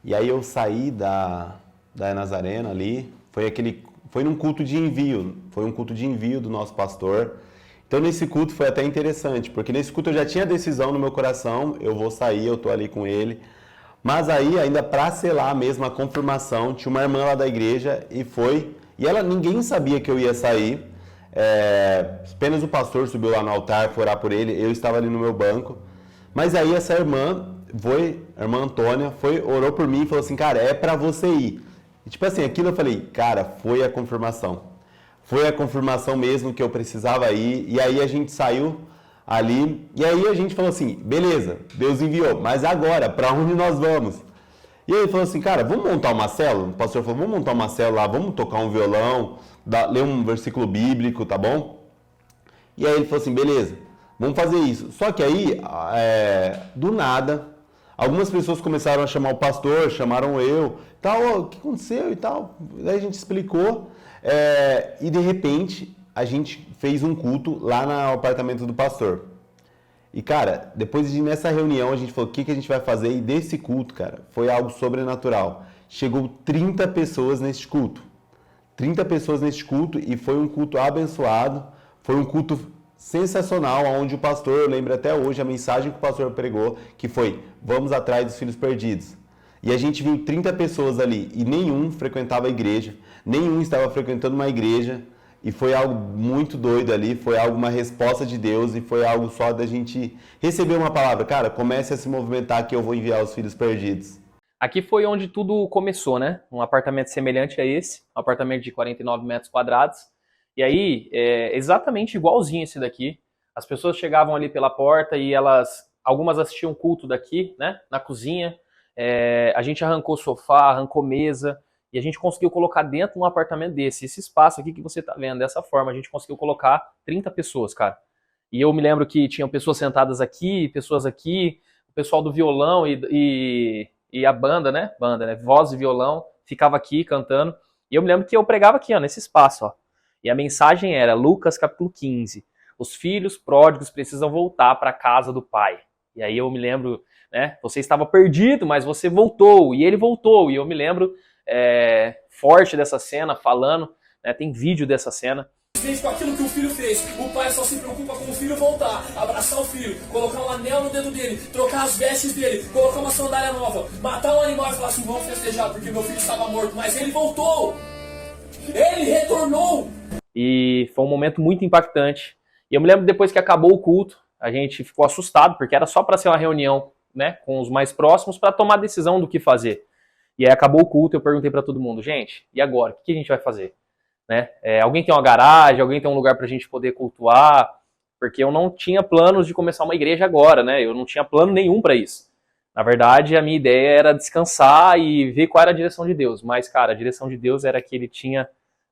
E aí eu saí da Nazarena ali, foi num culto de envio, foi um culto de envio do nosso pastor. Então nesse culto foi até interessante, porque nesse culto eu já tinha decisão no meu coração, eu vou sair, eu tô ali com ele. Mas aí, ainda para selar mesmo a confirmação, tinha uma irmã lá da igreja e ela, ninguém sabia que eu ia sair. Apenas o pastor subiu lá no altar, foi orar por ele, eu estava ali no meu banco. Mas aí essa irmã a irmã Antônia, orou por mim e falou assim, cara, é pra você ir. E tipo assim, aquilo eu falei, cara, foi a confirmação. Foi a confirmação mesmo que eu precisava ir. E aí a gente saiu ali, e aí a gente falou assim, beleza, Deus enviou, mas agora, pra onde nós vamos? E aí ele falou assim, cara, vamos montar uma célula? O pastor falou, vamos montar uma célula lá, vamos tocar um violão, ler um versículo bíblico, tá bom? E aí ele falou assim, beleza, vamos fazer isso. Só que aí, do nada, algumas pessoas começaram a chamar o pastor, chamaram eu, tal, o que aconteceu e tal. Daí a gente explicou, e de repente a gente fez um culto lá no apartamento do pastor. E cara, depois de nessa reunião a gente falou o que a gente vai fazer, e desse culto, cara, foi algo sobrenatural. Chegou 30 pessoas nesse culto. 30 pessoas nesse culto e foi um culto abençoado, foi um culto sensacional, onde o pastor, eu lembro até hoje a mensagem que o pastor pregou, que foi, vamos atrás dos filhos perdidos. E a gente viu 30 pessoas ali e nenhum frequentava a igreja, nenhum estava frequentando uma igreja, e foi algo muito doido ali, foi uma resposta de Deus e foi algo só da gente receber uma palavra, cara, comece a se movimentar que eu vou enviar os filhos perdidos. Aqui foi onde tudo começou, né? Um apartamento semelhante a esse, um apartamento de 49 metros quadrados. E aí, exatamente igualzinho esse daqui. As pessoas chegavam ali pela porta e algumas assistiam culto daqui, né? Na cozinha. A gente arrancou sofá, arrancou mesa, e a gente conseguiu colocar dentro de um apartamento desse. Esse espaço aqui que você tá vendo, dessa forma, a gente conseguiu colocar 30 pessoas, cara. E eu me lembro que tinham pessoas sentadas aqui, pessoas aqui, o pessoal do violão e a banda, né? Voz e violão, ficava aqui cantando. E eu me lembro que eu pregava aqui, ó, nesse espaço, ó. E a mensagem era Lucas capítulo 15. Os filhos pródigos precisam voltar para a casa do pai. E aí eu me lembro, né? Você estava perdido, mas você voltou. E ele voltou. E eu me lembro forte dessa cena, falando, né? Tem vídeo dessa cena. Com aquilo que o filho fez, o pai só se preocupa com o filho voltar, abraçar o filho, colocar um anel no dedo dele, trocar as vestes dele, colocar uma sandália nova, matar um animal e falar assim, vamos festejar porque meu filho estava morto, mas ele voltou, ele retornou. E foi um momento muito impactante. E eu me lembro depois que acabou o culto, a gente ficou assustado, porque era só para ser uma reunião, né, com os mais próximos para tomar decisão do que fazer. E aí acabou o culto, eu perguntei para todo mundo, gente, e agora? O que a gente vai fazer? Né? Alguém tem uma garagem, alguém tem um lugar pra gente poder cultuar, porque eu não tinha planos de começar uma igreja agora, né? Eu não tinha plano nenhum pra isso. Na verdade, a minha ideia era descansar e ver qual era a direção de Deus. Mas, cara, a direção de Deus era que ele tinha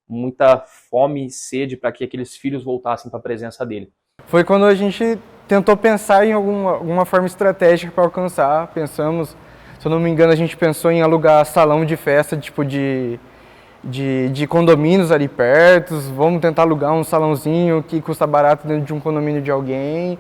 muita fome e sede para que aqueles filhos voltassem para a presença dele. Foi quando a gente tentou pensar em alguma forma estratégica para alcançar. Pensamos, se eu não me engano, a gente pensou em alugar salão de festa, tipo de condomínios ali perto, vamos tentar alugar um salãozinho que custa barato dentro de um condomínio de alguém.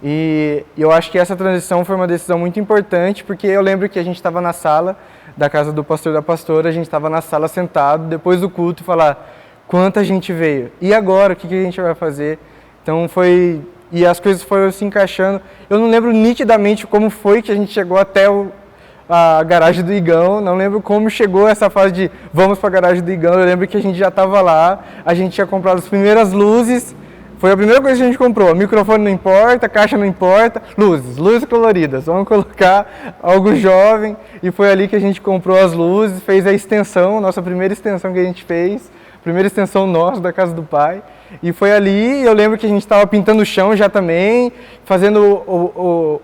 E eu acho que essa transição foi uma decisão muito importante, porque eu lembro que a gente estava na sala da casa do pastor e da pastora, a gente estava na sala sentado, depois do culto, falar quanta gente veio, e agora, o que a gente vai fazer? Então e as coisas foram se encaixando. Eu não lembro nitidamente como foi que a gente chegou até a garagem do Igão, não lembro como chegou essa fase de vamos para a garagem do Igão. Eu lembro que a gente já estava lá, a gente tinha comprado as primeiras luzes, foi a primeira coisa que a gente comprou, microfone não importa, caixa não importa, luzes coloridas, vamos colocar algo jovem, e foi ali que a gente comprou as luzes, fez a extensão, nossa primeira extensão que a gente fez, primeira extensão nossa da casa do pai. E foi ali, eu lembro que a gente estava pintando o chão já também, fazendo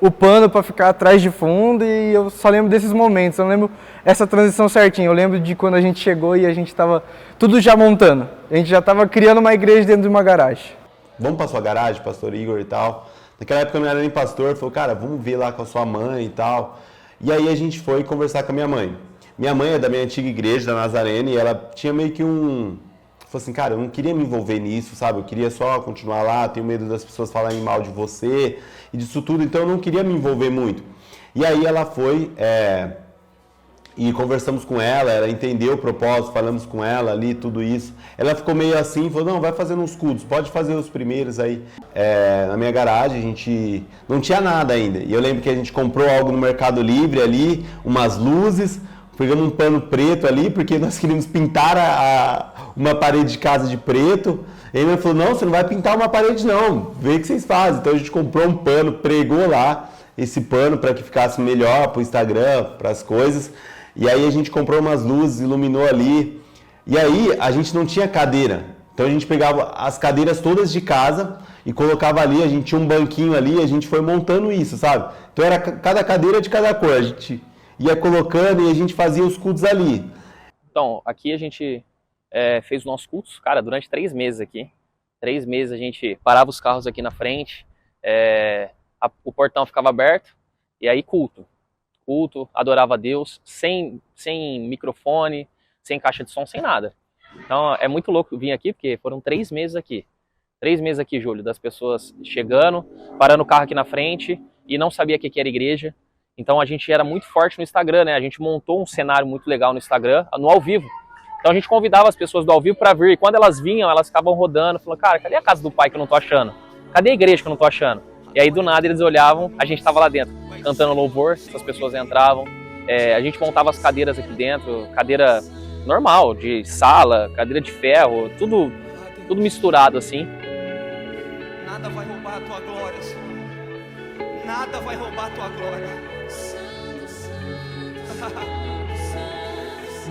o pano para ficar atrás de fundo, e eu só lembro desses momentos, eu não lembro essa transição certinha, eu lembro de quando a gente chegou e a gente estava tudo já montando, a gente já estava criando uma igreja dentro de uma garagem. Vamos para sua garagem, pastor Igor e tal. Naquela época eu não era nem pastor, falou, cara, vamos ver lá com a sua mãe e tal. E aí a gente foi conversar com a minha mãe. Minha mãe é da minha antiga igreja, da Nazarena, e ela tinha meio que falou assim, cara, eu não queria me envolver nisso, sabe? Eu queria só continuar lá, tenho medo das pessoas falarem mal de você e disso tudo, então eu não queria me envolver muito. E aí ela foi, e conversamos com ela entendeu o propósito, falamos com ela ali, tudo isso. Ela ficou meio assim, falou, não, vai fazendo uns cultos, pode fazer os primeiros aí. Na minha garagem a gente não tinha nada ainda, e eu lembro que a gente comprou algo no Mercado Livre ali, umas luzes, pegamos um pano preto ali, porque nós queríamos pintar uma parede de casa de preto. E ele falou, não, você não vai pintar uma parede não, vê o que vocês fazem. Então a gente comprou um pano, pregou lá esse pano para que ficasse melhor para o Instagram, para as coisas. E aí a gente comprou umas luzes, iluminou ali. E aí a gente não tinha cadeira. Então a gente pegava as cadeiras todas de casa e colocava ali, a gente tinha um banquinho ali, a gente foi montando isso, sabe? Então era cada cadeira de cada cor, a gente ia colocando e a gente fazia os cultos ali. Então, aqui a gente fez os nossos cultos, cara, durante 3 meses aqui. 3 meses a gente parava os carros aqui na frente, o portão ficava aberto, e aí culto, adorava a Deus, sem microfone, sem caixa de som, sem nada. Então é muito louco vir aqui, porque foram 3 meses aqui. 3 meses aqui, Júlio, das pessoas chegando, parando o carro aqui na frente, e não sabia o que era igreja. Então a gente era muito forte no Instagram, né? A gente montou um cenário muito legal no Instagram, no ao vivo. Então a gente convidava as pessoas do ao vivo para vir, e quando elas vinham, elas ficavam rodando, falando, cara, cadê a casa do pai que eu não tô achando? Cadê a igreja que eu não tô achando? E aí do nada eles olhavam, a gente tava lá dentro, cantando louvor, essas pessoas entravam, a gente montava as cadeiras aqui dentro, cadeira normal, de sala, cadeira de ferro, tudo misturado assim. Nada vai roubar a tua glória, Senhor. Nada vai roubar a tua glória.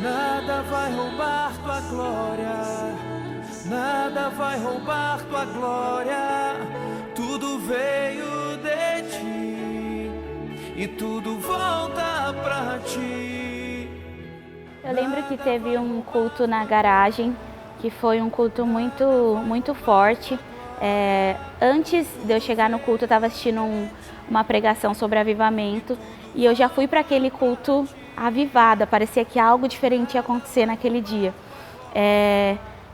Nada vai roubar tua glória. Nada vai roubar tua glória. Tudo veio de ti e tudo volta pra ti. Eu lembro que teve um culto na garagem, que foi um culto muito forte. Antes de eu chegar no culto, eu estava assistindo uma pregação sobre avivamento e eu já fui para aquele culto avivada, parecia que algo diferente ia acontecer naquele dia.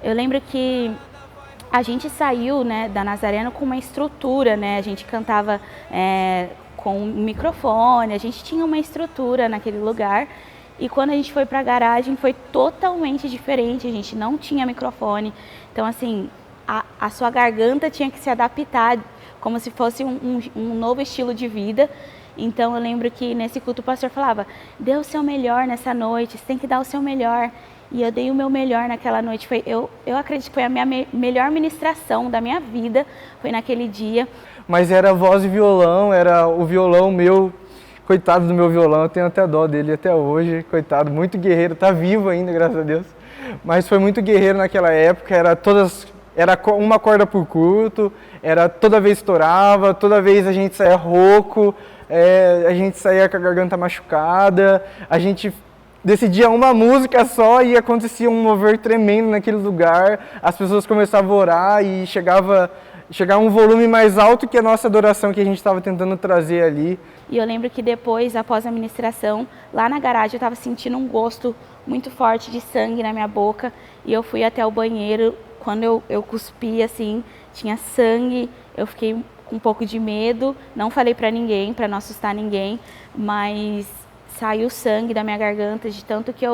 Eu lembro que a gente saiu, né, da Nazareno com uma estrutura, né? A gente cantava com um microfone, a gente tinha uma estrutura naquele lugar. E quando a gente foi para a garagem foi totalmente diferente, a gente não tinha microfone. Então, assim, a sua garganta tinha que se adaptar como se fosse um novo estilo de vida. Então eu lembro que nesse culto o pastor falava, dê o seu melhor nessa noite, você tem que dar o seu melhor. E eu dei o meu melhor naquela noite. Eu acredito que foi a minha melhor ministração da minha vida, foi naquele dia. Mas era voz e violão, era o violão meu, coitado do meu violão, eu tenho até dó dele até hoje, coitado, muito guerreiro, tá vivo ainda, graças a Deus. Mas foi muito guerreiro naquela época, era uma corda por culto, toda vez estourava, toda vez a gente saía rouco, a gente saía com a garganta machucada, a gente decidia uma música só e acontecia um mover tremendo naquele lugar, as pessoas começavam a orar e chegava um volume mais alto que a nossa adoração que a gente estava tentando trazer ali. E eu lembro que depois, após a ministração, lá na garagem eu estava sentindo um gosto muito forte de sangue na minha boca e eu fui até o banheiro. Quando eu cuspi, assim, tinha sangue, eu fiquei com um pouco de medo, não falei pra ninguém, pra não assustar ninguém, mas saiu sangue da minha garganta, de tanto que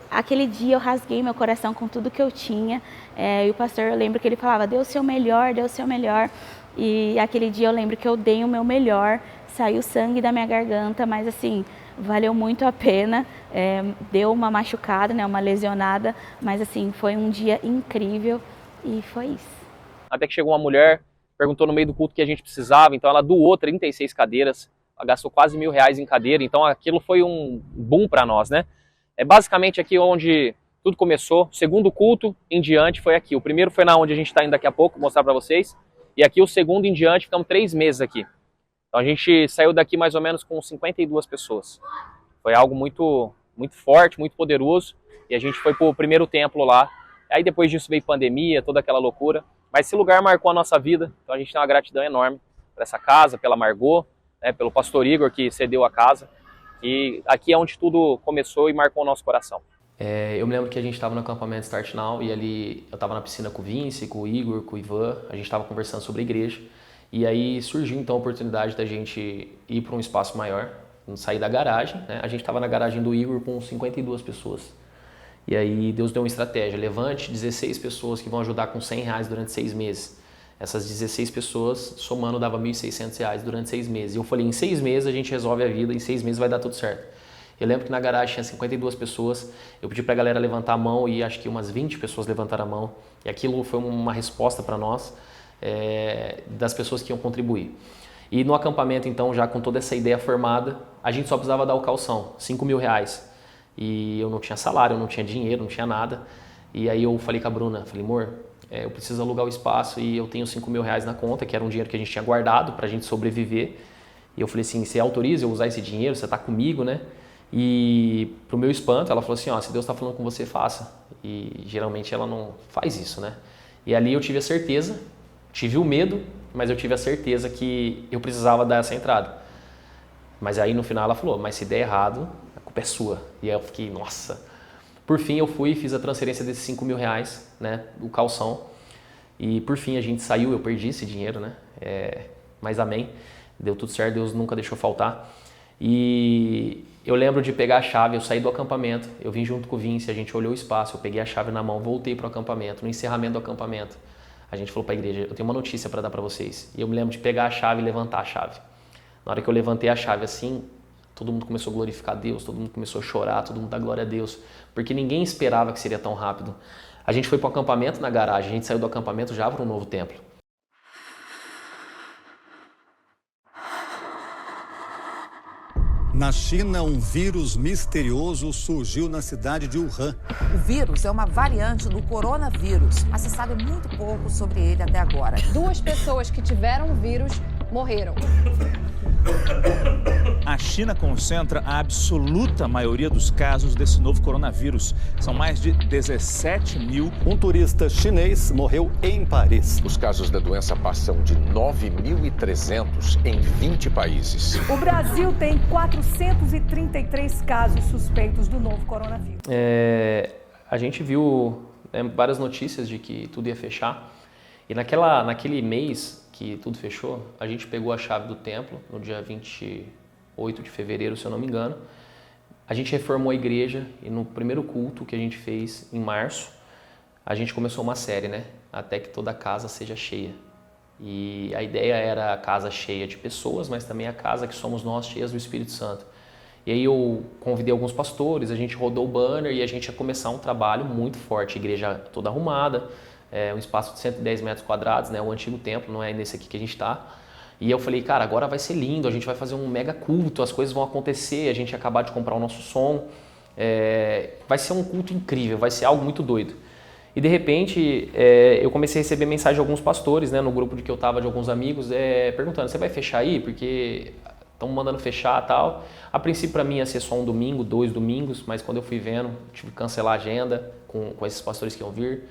aquele dia eu rasguei meu coração com tudo que eu tinha, e o pastor, eu lembro que ele falava, dê o seu melhor, e aquele dia eu lembro que eu dei o meu melhor, saiu sangue da minha garganta, mas assim, valeu muito a pena, deu uma machucada, né, uma lesionada, mas assim, foi um dia incrível e foi isso. Até que chegou uma mulher, perguntou no meio do culto que a gente precisava, então ela doou 36 cadeiras, ela gastou quase R$1.000 em cadeira, então aquilo foi um boom para nós, né? É basicamente aqui onde tudo começou, o segundo culto em diante foi aqui, o primeiro foi na onde a gente está indo daqui a pouco, vou mostrar para vocês, e aqui o segundo em diante, ficamos 3 meses aqui. Então a gente saiu daqui mais ou menos com 52 pessoas. Foi algo muito forte, muito poderoso. E a gente foi pro primeiro templo lá. Aí depois disso veio pandemia, toda aquela loucura. Mas esse lugar marcou a nossa vida. Então a gente tem uma gratidão enorme por essa casa, pela Margot, né, pelo pastor Igor que cedeu a casa. E aqui é onde tudo começou e marcou o nosso coração. Eu me lembro que a gente estava no acampamento Start Now e ali eu estava na piscina com o Vince, com o Igor, com o Ivan. A gente estava conversando sobre a igreja. E aí surgiu então a oportunidade da gente ir para um espaço maior. saí da garagem, né? A gente estava na garagem do Igor com 52 pessoas. E aí Deus deu uma estratégia, levante 16 pessoas que vão ajudar com R$100 durante 6 meses. Essas 16 pessoas, somando, dava R$1.600 durante 6 meses. E eu falei, em 6 meses a gente resolve a vida, em 6 meses vai dar tudo certo. Eu lembro que na garagem tinha 52 pessoas, eu pedi pra galera levantar a mão e acho que umas 20 pessoas levantaram a mão. E aquilo foi uma resposta para nós, das pessoas que iam contribuir. E no acampamento, então, já com toda essa ideia formada, a gente só precisava dar o calção, R$5.000. E eu não tinha salário, eu não tinha dinheiro, não tinha nada. E aí eu falei com a Bruna, falei, amor, eu preciso alugar o espaço e eu tenho R$5.000 na conta, que era um dinheiro que a gente tinha guardado pra gente sobreviver. E eu falei assim, você autoriza eu usar esse dinheiro? Você tá comigo, né? E pro meu espanto, ela falou assim, ó, se Deus tá falando com você, faça. E geralmente ela não faz isso, né? E ali eu tive a certeza, tive o medo, mas eu tive a certeza que eu precisava dar essa entrada. Mas aí no final ela falou, mas se der errado, a culpa é sua. E aí eu fiquei, nossa. Por fim eu fui e fiz a transferência desses R$5.000, né, do calção. E por fim a gente saiu, eu perdi esse dinheiro, né? Mas amém, deu tudo certo, Deus nunca deixou faltar. E eu lembro de pegar a chave, eu saí do acampamento, eu vim junto com o Vince, a gente olhou o espaço, eu peguei a chave na mão, voltei para o acampamento, no encerramento do acampamento. A gente falou para a igreja, eu tenho uma notícia para dar para vocês. E eu me lembro de pegar a chave e levantar a chave. Na hora que eu levantei a chave assim, todo mundo começou a glorificar a Deus, todo mundo começou a chorar, todo mundo dá glória a Deus, porque ninguém esperava que seria tão rápido. A gente foi para o acampamento na garagem, a gente saiu do acampamento já para um novo templo. Na China, um vírus misterioso surgiu na cidade de Wuhan. O vírus é uma variante do coronavírus, mas se sabe muito pouco sobre ele até agora. 2 pessoas que tiveram o vírus morreram. A China concentra a absoluta maioria dos casos desse novo coronavírus. São mais de 17 mil. Um turista chinês morreu em Paris. Os casos da doença passam de 9.300 em 20 países. O Brasil tem 433 casos suspeitos do novo coronavírus. A gente viu várias notícias de que tudo ia fechar. E naquele mês que tudo fechou, a gente pegou a chave do templo no dia 28 de fevereiro, se eu não me engano. A gente reformou a igreja e no primeiro culto que a gente fez em março, a gente começou uma série, né? Até que toda a casa seja cheia. E a ideia era a casa cheia de pessoas, mas também a casa que somos nós, cheias do Espírito Santo. E aí eu convidei alguns pastores, a gente rodou o banner e a gente ia começar um trabalho muito forte, a igreja toda arrumada, um espaço de 110 metros quadrados, né, o antigo templo, não é nesse aqui que a gente está. E eu falei, cara, agora vai ser lindo, a gente vai fazer um mega culto, as coisas vão acontecer, a gente ia acabar de comprar o nosso som, vai ser um culto incrível, vai ser algo muito doido. E de repente eu comecei a receber mensagem de alguns pastores, né, no grupo de que eu estava, de alguns amigos, perguntando, você vai fechar aí? Porque estão mandando fechar e tal. A princípio para mim ia ser só um domingo, 2 domingos, mas quando eu fui vendo, tive que cancelar a agenda com esses pastores que iam vir.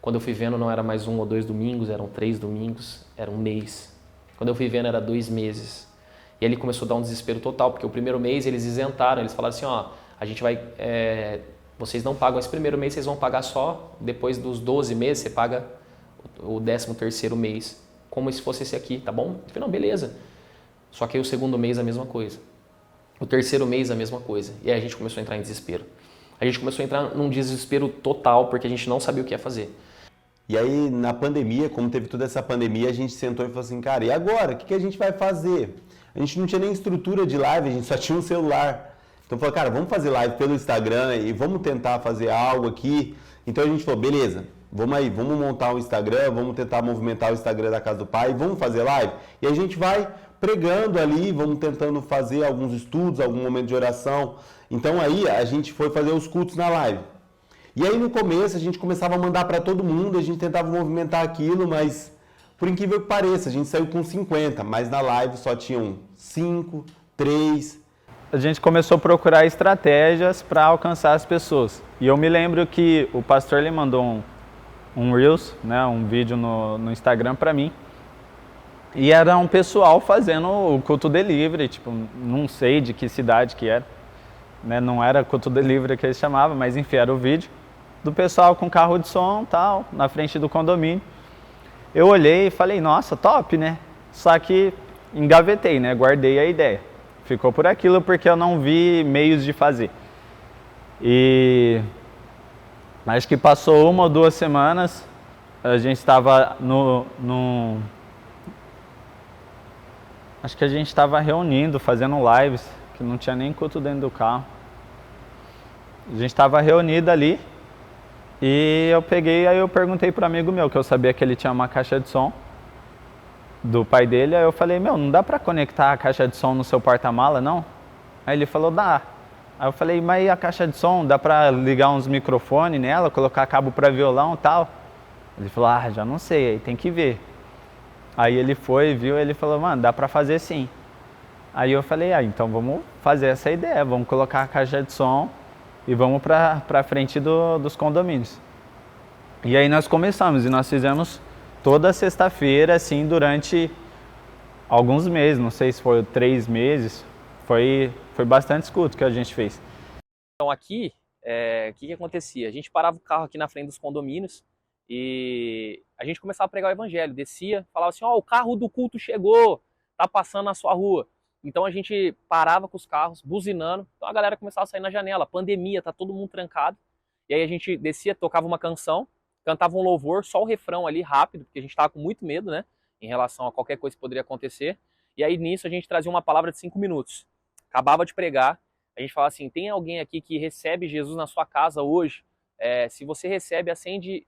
Quando eu fui vendo não era mais 1 ou 2 domingos, eram 3 domingos, era um mês. Quando eu fui vendo era 2 meses. E aí ele começou a dar um desespero total, porque o primeiro mês eles isentaram, eles falaram assim, ó, a gente vai, vocês não pagam esse primeiro mês, vocês vão pagar só depois dos 12 meses, você paga o 13º mês, como se fosse esse aqui, tá bom? Eu falei, não, beleza. Só que aí o segundo mês a mesma coisa. O terceiro mês a mesma coisa. E aí a gente começou a entrar em desespero. A gente começou a entrar num desespero total, porque a gente não sabia o que ia fazer. E aí, na pandemia, como teve toda essa pandemia, a gente sentou e falou assim, cara, e agora? O que a gente vai fazer? A gente não tinha nem estrutura de live, a gente só tinha um celular. Então, falou, cara, vamos fazer live pelo Instagram e vamos tentar fazer algo aqui. Então, a gente falou, beleza, vamos aí, vamos montar um Instagram, vamos tentar movimentar o Instagram da Casa do Pai, vamos fazer live. E a gente vai pregando ali, vamos tentando fazer alguns estudos, algum momento de oração. Então, aí, a gente foi fazer os cultos na live. E aí no começo a gente começava a mandar para todo mundo, a gente tentava movimentar aquilo, mas por incrível que pareça, a gente saiu com 50, mas na live só tinham 5, 3. A gente começou a procurar estratégias para alcançar as pessoas. E eu me lembro que o pastor ele mandou um Reels, né, um vídeo no Instagram para mim. E era um pessoal fazendo o culto delivery, tipo, não sei de que cidade que era. Né, não era culto delivery que eles chamavam, mas enfim, era o vídeo do pessoal com carro de som tal, na frente do condomínio. Eu olhei e falei, nossa, top, né? Só que engavetei, né? Guardei a ideia. ficou por aquilo porque eu não vi meios de fazer. E acho que passou 1 ou 2 semanas, a gente estava acho que a gente estava reunindo, fazendo lives, que não tinha nem culto dentro do carro. A gente estava reunido ali e aí eu perguntei para um amigo meu, que eu sabia que ele tinha uma caixa de som do pai dele, aí eu falei, não dá para conectar a caixa de som no seu porta-mala, não? Aí ele falou, dá. Aí eu falei, mas a caixa de som, dá para ligar uns microfones nela, colocar cabo para violão e tal? Ele falou, já não sei, aí tem que ver. Aí ele foi, viu, ele falou, mano, dá para fazer sim. Aí eu falei, então vamos fazer essa ideia, vamos colocar a caixa de som e vamos para frente dos condomínios. E aí nós começamos, e nós fizemos toda sexta-feira, assim, durante alguns meses, não sei se foi 3 meses, foi bastante culto que a gente fez. Então aqui, o que acontecia? A gente parava o carro aqui na frente dos condomínios e a gente começava a pregar o evangelho, descia, falava assim, o carro do culto chegou, tá passando na sua rua. Então a gente parava com os carros, buzinando, então a galera começava a sair na janela, pandemia, tá todo mundo trancado. E aí a gente descia, tocava uma canção, cantava um louvor, só o refrão ali rápido, porque a gente tava com muito medo, né, em relação a qualquer coisa que poderia acontecer. E aí nisso a gente trazia uma palavra de 5 minutos. Acabava de pregar, a gente falava assim, tem alguém aqui que recebe Jesus na sua casa hoje? Se você recebe,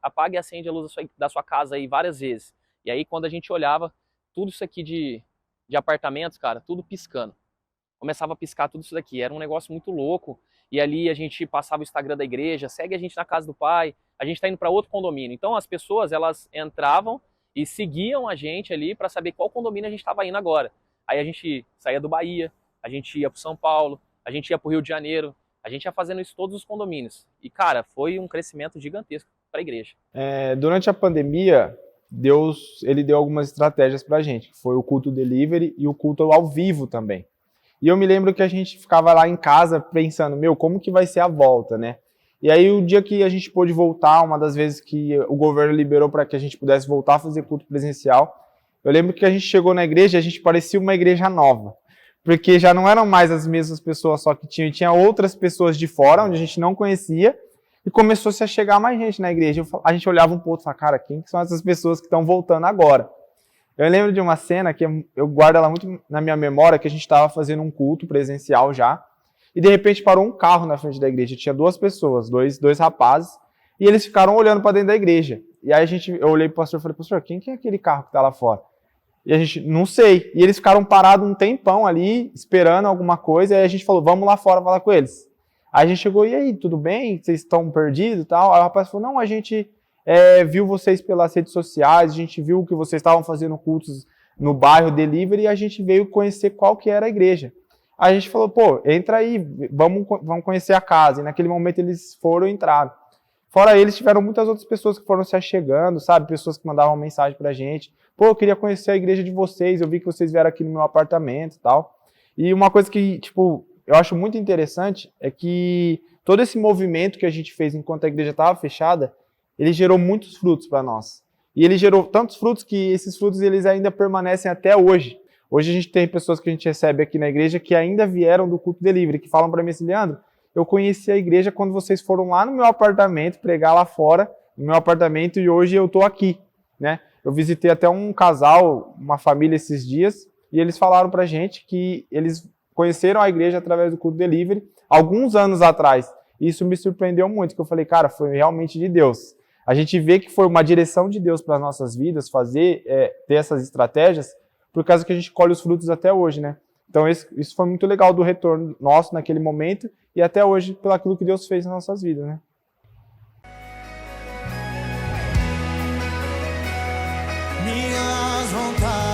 apague e acende a luz da sua casa aí várias vezes. E aí quando a gente olhava, tudo isso aqui de apartamentos, cara, tudo piscando. Começava a piscar tudo isso daqui, era um negócio muito louco. E ali a gente passava o Instagram da igreja, segue a gente na casa do pai, a gente tá indo para outro condomínio. Então as pessoas, elas entravam e seguiam a gente ali para saber qual condomínio a gente estava indo agora. Aí a gente saía do Bahia, a gente ia para São Paulo, a gente ia para o Rio de Janeiro, a gente ia fazendo isso em todos os condomínios. E, cara, foi um crescimento gigantesco para a igreja. Durante a pandemia, Deus ele deu algumas estratégias para a gente, que foi o culto delivery e o culto ao vivo também. E eu me lembro que a gente ficava lá em casa pensando, como que vai ser a volta, né? E aí o dia que a gente pôde voltar, uma das vezes que o governo liberou para que a gente pudesse voltar a fazer culto presencial, eu lembro que a gente chegou na igreja e a gente parecia uma igreja nova. Porque já não eram mais as mesmas pessoas só que tinha outras pessoas de fora, onde a gente não conhecia, e começou-se a chegar mais gente na igreja. A gente olhava um pouco e falava, cara, quem são essas pessoas que estão voltando agora? Eu lembro de uma cena que eu guardo ela muito na minha memória, que a gente estava fazendo um culto presencial já, e de repente parou um carro na frente da igreja. Tinha 2 pessoas, dois rapazes, e eles ficaram olhando para dentro da igreja. E aí eu olhei pro pastor e falei, pastor, quem que é aquele carro que está lá fora? E a gente, não sei. E eles ficaram parados um tempão ali, esperando alguma coisa, e aí a gente falou, vamos lá fora falar com eles. Aí a gente chegou, e aí, tudo bem? Vocês estão perdidos e tal? Aí o rapaz falou, não, a gente viu vocês pelas redes sociais, a gente viu que vocês estavam fazendo cultos no bairro Delivery, e a gente veio conhecer qual que era a igreja. Aí a gente falou, entra aí, vamos conhecer a casa. E naquele momento eles foram e entraram. Fora eles, tiveram muitas outras pessoas que foram se achegando, sabe? Pessoas que mandavam mensagem pra gente. Eu queria conhecer a igreja de vocês, eu vi que vocês vieram aqui no meu apartamento e tal. E uma coisa que, eu acho muito interessante é que todo esse movimento que a gente fez enquanto a igreja estava fechada, ele gerou muitos frutos para nós. E ele gerou tantos frutos que esses frutos eles ainda permanecem até hoje. Hoje a gente tem pessoas que a gente recebe aqui na igreja que ainda vieram do culto delivery, que falam para mim assim, Leandro, eu conheci a igreja quando vocês foram lá no meu apartamento, pregar lá fora, no meu apartamento, e hoje eu estou aqui, né? Eu visitei até um casal, uma família esses dias, e eles falaram pra gente que eles conheceram a igreja através do culto delivery alguns anos atrás. E isso me surpreendeu muito, que eu falei, cara, foi realmente de Deus. A gente vê que foi uma direção de Deus para as nossas vidas, ter essas estratégias, por causa que a gente colhe os frutos até hoje, né? Então isso foi muito legal do retorno nosso naquele momento e até hoje pelo aquilo que Deus fez nas nossas vidas, né? Minhas vontades